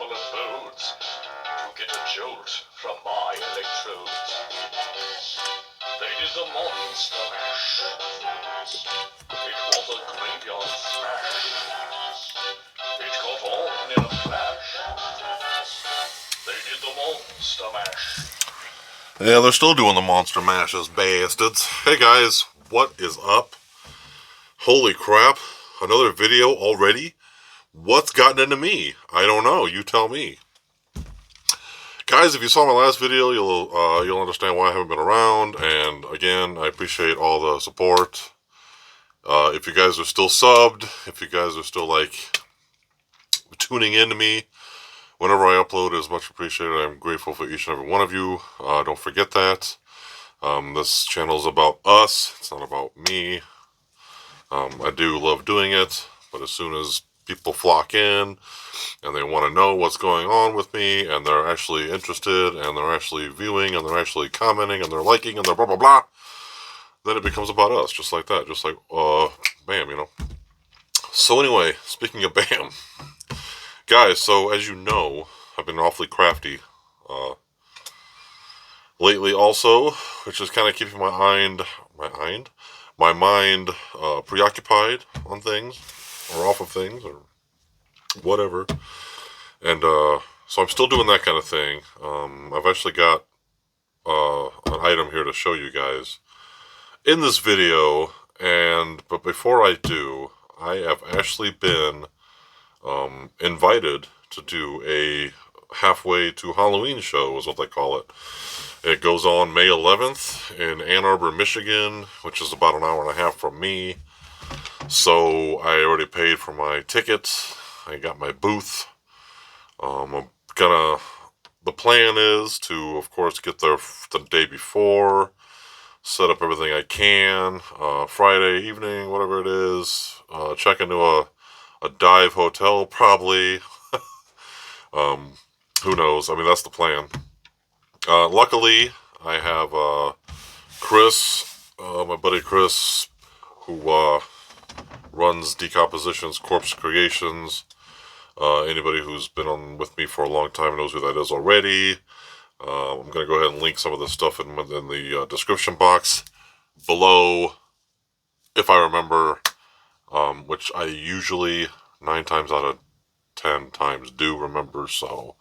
full of bones to get a jolt from my electrodes. They did the monster mash. It was a graveyard smash. It got on in a flash. They did the monster mash. Yeah, they're still doing the monster mash, those bastards. Hey guys, what is up? Holy crap, another video already? What's gotten into me? I don't know, you tell me. Guys, if you saw my last video, you'll understand why I haven't been around, and again, I appreciate all the support. If you guys are still subbed, if you guys are still like tuning in to me, whenever I upload is much appreciated. I'm grateful for each and every one of you. Don't forget that. This channel is about us. It's not about me. I do love doing it, but as soon as people flock in and they want to know what's going on with me, and they're actually interested, and they're actually viewing, and they're actually commenting, and they're liking, and they're blah, blah, blah, then it becomes about us, just like that. Just like, bam, you know. So anyway, speaking of bam, guys, so as you know, I've been awfully crafty lately also, which is kind of keeping my mind preoccupied on things, or off of things, or whatever. And so I'm still doing that kind of thing. I've actually got an item here to show you guys in this video, but before I do, I have actually been invited to do a halfway to Halloween show, is what they call it. It goes on May 11th in Ann Arbor, Michigan, which is about an hour and a half from me. So I already paid for my tickets. I got my booth. The plan is to, of course, get there the day before, set up everything I can, Friday evening, whatever it is, check into a dive hotel, probably. Who knows? I mean, that's the plan. Luckily, I have Chris, my buddy Chris, who runs Decompositions Corpse Creations. Anybody who's been on with me for a long time knows who that is already. I'm going to go ahead and link some of this stuff in the description box below, if I remember, which I usually 9 times out of 10 times do remember. So,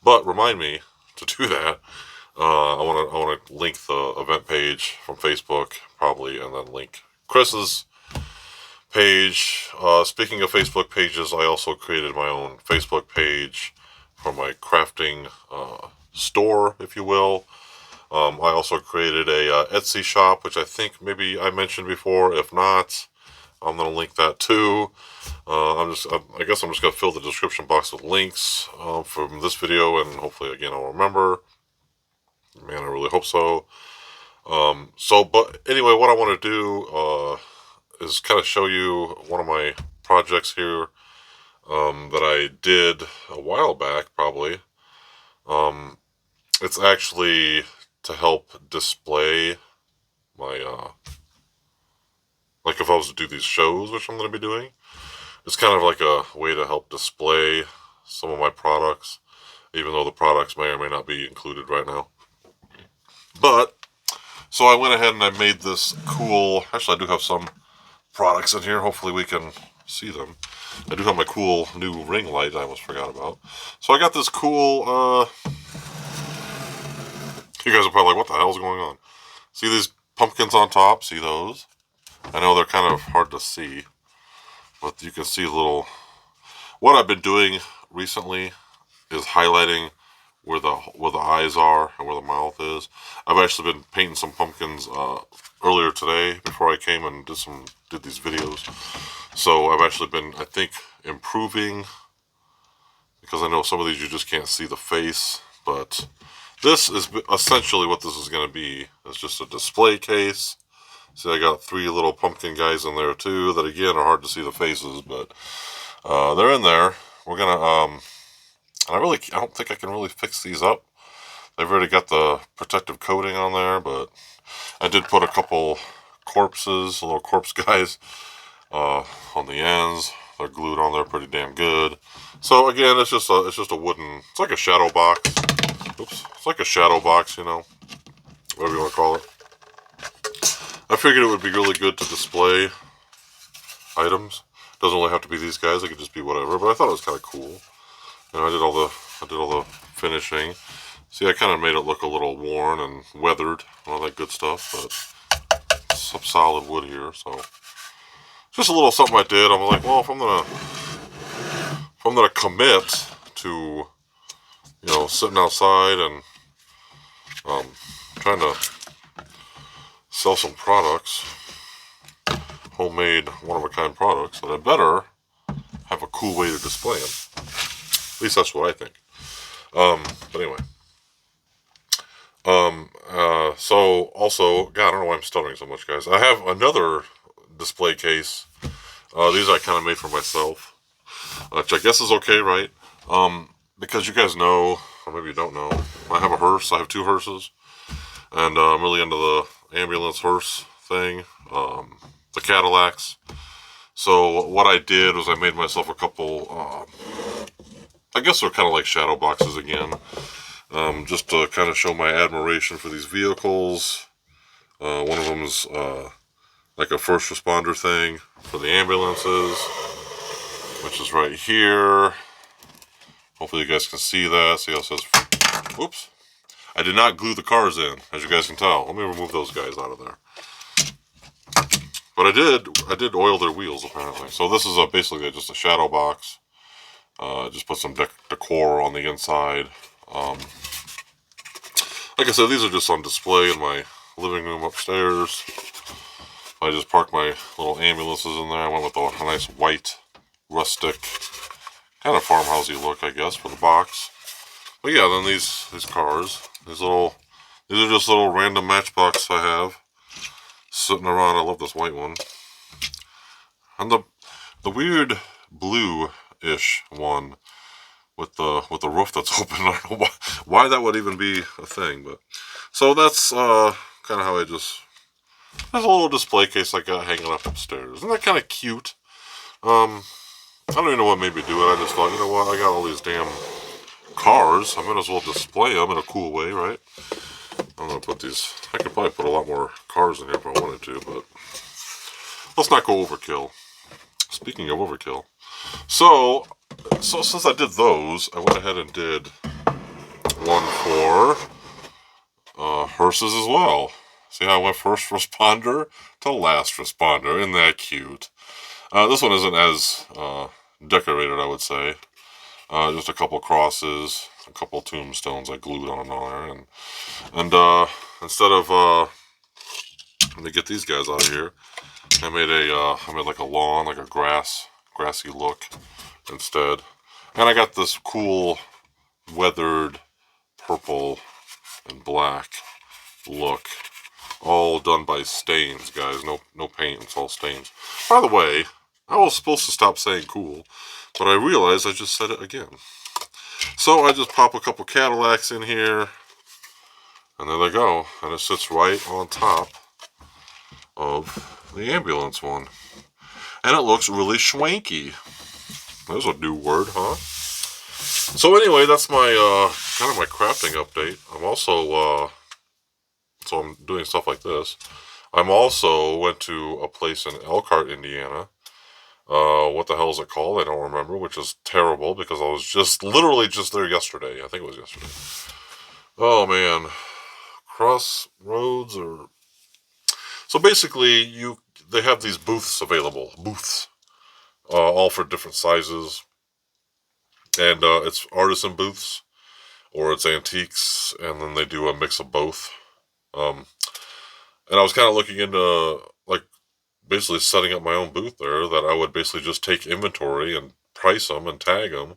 but remind me to do that. I want to link the event page from Facebook probably, and then link Chris's page. Speaking of Facebook pages, I also created my own Facebook page for my crafting store, if you will. I also created a Etsy shop, which I think maybe I mentioned before. If not, I'm going to link that too. I guess I'm just going to fill the description box with links from this video, and hopefully, again, I'll remember. Man, I really hope so. But anyway, what I want to do is kind of show you one of my projects here that I did a while back, probably. It's actually to help display my, like if I was to do these shows, which I'm going to be doing, it's kind of like a way to help display some of my products, even though the products may or may not be included right now. But, so I went ahead and I made this cool, actually I do have some products in here, hopefully we can see them. I do have my cool new ring light I almost forgot about. So I got this cool, you guys are probably like, what the hell is going on? See these pumpkins on top? See those? I know they're kind of hard to see, but you can see what I've been doing recently is highlighting where the eyes are and where the mouth is. I've actually been painting some pumpkins earlier today before I came and did these videos. So I've actually been, I think, improving, because I know some of these you just can't see the face, but this is essentially what this is going to be. It's just a display case. See, I got 3 little pumpkin guys in there too that again are hard to see the faces, but they're in there. We're gonna I don't think I can really fix these up. They've already got the protective coating on there, but I did put a couple corpses, little corpse guys, on the ends. They're glued on there pretty damn good. So again, it's just a wooden. It's like a shadow box. Oops, it's like a shadow box, you know, whatever you want to call it. I figured it would be really good to display items. Doesn't really have to be these guys. It could just be whatever. But I thought it was kind of cool. You know, I did all the finishing. See, I kind of made it look a little worn and weathered and all that good stuff. But some solid wood here, so just a little something I did. I'm like, well, if I'm gonna commit to, you know, sitting outside and trying to sell some products, homemade, one-of-a-kind products, then I better have a cool way to display them. At least that's what I think. But anyway. So also, God, I don't know why I'm stuttering so much, guys. I have another display case. These I kind of made for myself, which I guess is okay, right? Because you guys know, or maybe you don't know, I have a hearse. I have two hearses, and I'm really into the ambulance hearse thing, the Cadillacs. So what I did was I made myself a couple, I guess they're kind of like shadow boxes again, just to kind of show my admiration for these vehicles. One of them is like a first responder thing for the ambulances, which is right here. Hopefully you guys can see that. See how it says, oops. I did not glue the cars in, as you guys can tell. Let me remove those guys out of there. But I did oil their wheels, apparently. So this is basically just a shadow box. Just put some decor on the inside. Like I said, these are just on display in my living room upstairs. I just parked my little ambulances in there. I went with a nice white, rustic, kind of farmhousey look, I guess, for the box. But yeah, then these cars, these are just little random matchbox I have sitting around. I love this white one. And the weird blue-ish one with the roof that's open. I don't know why that would even be a thing, but so that's kind of how there's a little display case I got hanging up upstairs. Isn't that kind of cute? I don't even know what made me do it. I just thought, you know what, I got all these damn cars. I might as well display them in a cool way, right? I'm gonna put these. I could probably put a lot more cars in here if I wanted to, but let's not go overkill. Speaking of overkill, so since I did those, I went ahead and did one for hearses as well. See how I went first responder to last responder? Isn't that cute? This one isn't as decorated, I would say. Just a couple crosses, a couple tombstones I glued on there, and instead of let me get these guys out of here. I made like a lawn, like a grassy look instead, and I got this cool weathered purple and black look, all done by stains, guys. No paint, it's all stains. By the way, I was supposed to stop saying cool, but I realized I just said it again. So I just pop a couple Cadillacs in here, and there they go, and it sits right on top of the ambulance one. And it looks really schwanky. There's a new word, huh? So anyway, that's my kind of my crafting update. I'm also so I'm doing stuff like this. I'm also went to a place in Elkhart, Indiana. What the hell is it called? I don't remember, which is terrible because I was literally just there yesterday. I think it was yesterday. Oh man, Crossroads or so basically they have these booths available. All for different sizes. And it's artisan booths, or it's antiques, and then they do a mix of both. And I was kind of looking into, like, basically setting up my own booth there, that I would basically just take inventory and price them and tag them.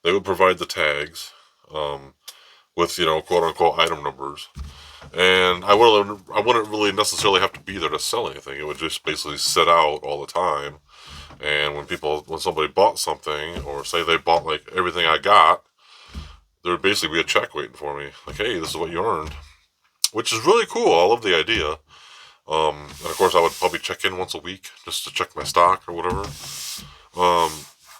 They would provide the tags with, you know, quote-unquote item numbers. And I wouldn't really necessarily have to be there to sell anything. It would just basically sit out all the time. And when somebody bought something, or say they bought like everything I got, there would basically be a check waiting for me. Like, hey, this is what you earned. Which is really cool. I love the idea. And of course I would probably check in once a week just to check my stock or whatever.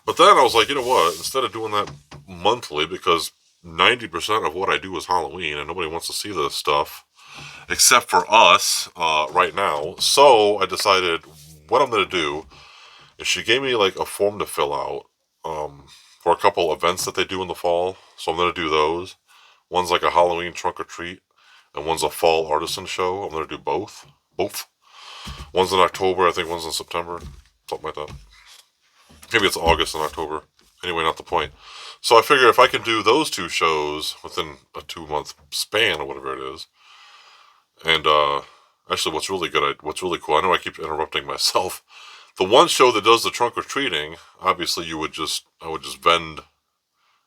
But then I was like, you know what? Instead of doing that monthly, because 90% of what I do is Halloween, and nobody wants to see this stuff except for us right now. So I decided what I'm going to do is she gave me like a form to fill out for a couple events that they do in the fall. So I'm going to do those. One's like a Halloween trunk or treat, and one's a fall artisan show. I'm going to do both. Both. One's in October, I think one's in September. Something like that. Maybe it's August and October. Anyway, not the point. So I figure if I can do those two shows within a 2 month span or whatever it is, and actually, what's really cool. I know I keep interrupting myself. The one show that does the trunk or treating, obviously, I would just vend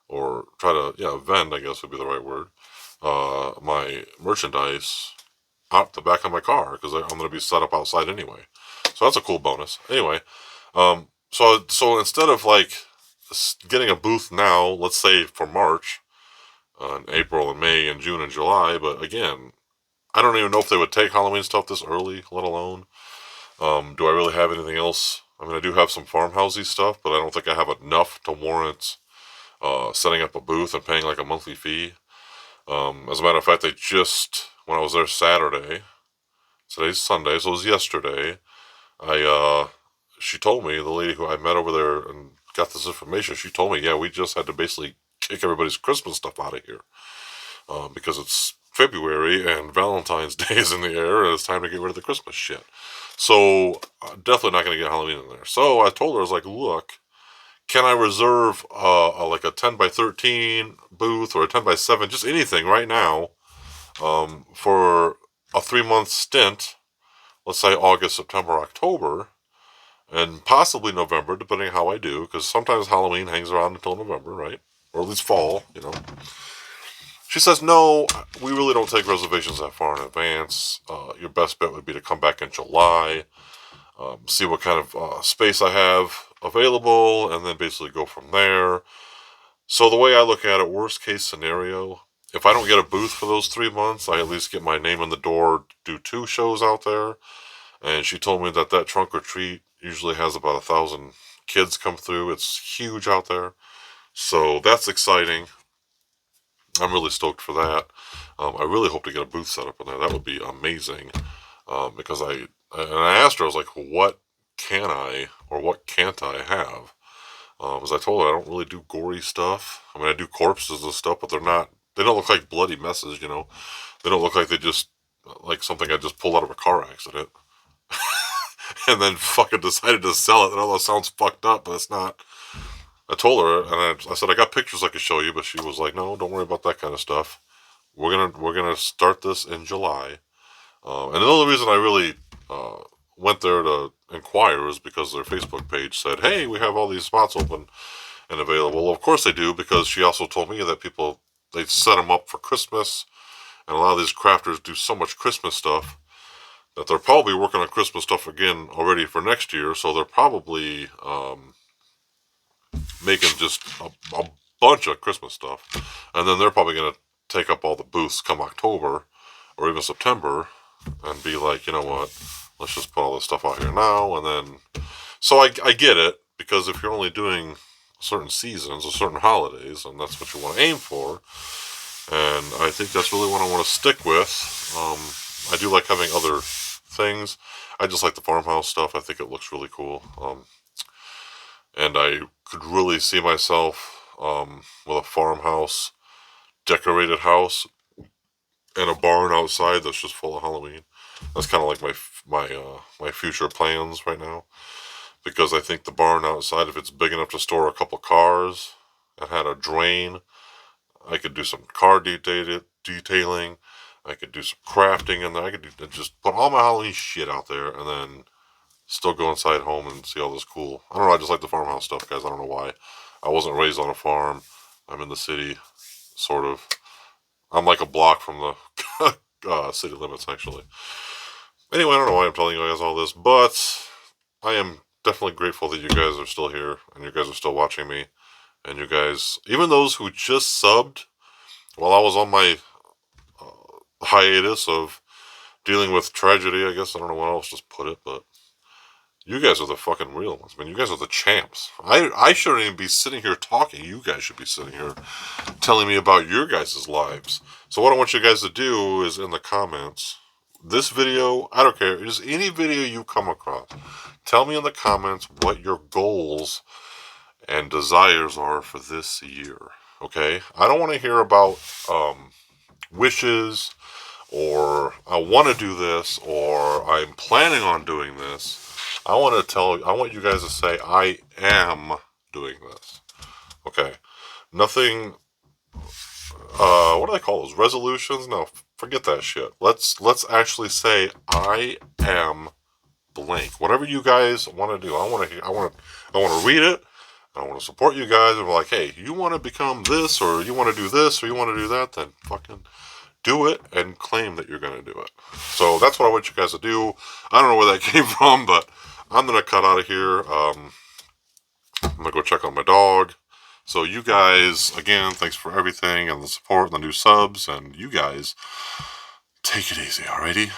or try to, yeah, vend. I guess would be the right word. My merchandise out the back of my car because I'm going to be set up outside anyway. So that's a cool bonus. Anyway, so instead of like getting a booth now, let's say for March, in April and May and June and July, but again, I don't even know if they would take Halloween stuff this early, let alone. Do I really have anything else? I mean, I do have some farmhousey stuff, but I don't think I have enough to warrant setting up a booth and paying like a monthly fee. As a matter of fact, they just, when I was there Saturday, today's Sunday, so it was yesterday, she told me, the lady who I met over there and got this information, she told me, yeah, we just had to basically kick everybody's Christmas stuff out of here because it's February and Valentine's Day is in the air and it's time to get rid of the Christmas shit. So definitely not going to get Halloween in there. So I told her, I was like, look, can I reserve like a 10 by 13 booth or a 10 by 7, just anything right now for a 3 month stint, let's say August, September, October, and possibly November, depending on how I do, because sometimes Halloween hangs around until November, right? Or at least fall, you know. She says, no, we really don't take reservations that far in advance. Your best bet would be to come back in July, see what kind of space I have available, and then basically go from there. So the way I look at it, worst case scenario, if I don't get a booth for those 3 months, I at least get my name in the door, do 2 shows out there. And she told me that trunk or treat usually has about 1,000 kids come through. It's huge out there. So that's exciting. I'm really stoked for that. I really hope to get a booth set up in there. That would be amazing. Because I asked her, I was like, what can I or what can't I have? As I told her, I don't really do gory stuff. I mean, I do corpses and stuff, but they don't look like bloody messes, you know. They don't look like like something I just pulled out of a car accident. And then fucking decided to sell it. I know that sounds fucked up, but it's not. I told her, and I said, I got pictures I could show you, but she was like, no, don't worry about that kind of stuff. We're gonna start this in July. And the only reason I really went there to inquire is because their Facebook page said, hey, we have all these spots open and available. Well, of course they do, because she also told me that they set them up for Christmas, and a lot of these crafters do so much Christmas stuff that they're probably working on Christmas stuff again already for next year. So they're probably making just a bunch of Christmas stuff, and then they're probably going to take up all the booths come October or even September and be like, you know what, let's just put all this stuff out here now. And then, so I get it, because if you're only doing certain seasons or certain holidays, and that's what you want to aim for, and I think that's really what I want to stick with. I do like having other things. I just like the farmhouse stuff. I think it looks really cool. And I could really see myself with a farmhouse, decorated house, and a barn outside that's just full of Halloween. That's kind of like my future plans right now, because I think the barn outside, if it's big enough to store a couple cars and had a drain, I could do some car detailing. I could do some crafting in there. I could just put all my Halloween shit out there, and then still go inside home and see all this cool. I don't know. I just like the farmhouse stuff, guys. I don't know why. I wasn't raised on a farm. I'm in the city, sort of. I'm like a block from the city limits, actually. Anyway, I don't know why I'm telling you guys all this, but I am definitely grateful that you guys are still here and you guys are still watching me. And you guys, even those who just subbed while I was on my hiatus of dealing with tragedy, I guess. I don't know what else to put it, but You guys are the fucking real ones, man. You guys are the champs. I shouldn't even be sitting here talking. You guys should be sitting here telling me about your guys' lives. So what I want you guys to do is in the comments, this video, I don't care, just any video you come across, tell me in the comments what your goals and desires are for this year. Okay? I don't want to hear about wishes or I want to do this or I'm planning on doing this. I want you guys to say I am doing this. Okay. Nothing what do they call those? Resolutions? No, forget that shit. Let's actually say I am blank. Whatever you guys want to do. I want to read it. I want to support you guys and be like, hey, you want to become this or you want to do this or you want to do that, then fucking do it and claim that you're going to do it. So that's what I want you guys to do. I don't know where that came from, but I'm going to cut out of here. I'm going to go check on my dog. So you guys, again, thanks for everything and the support and the new subs. And you guys, take it easy, alrighty?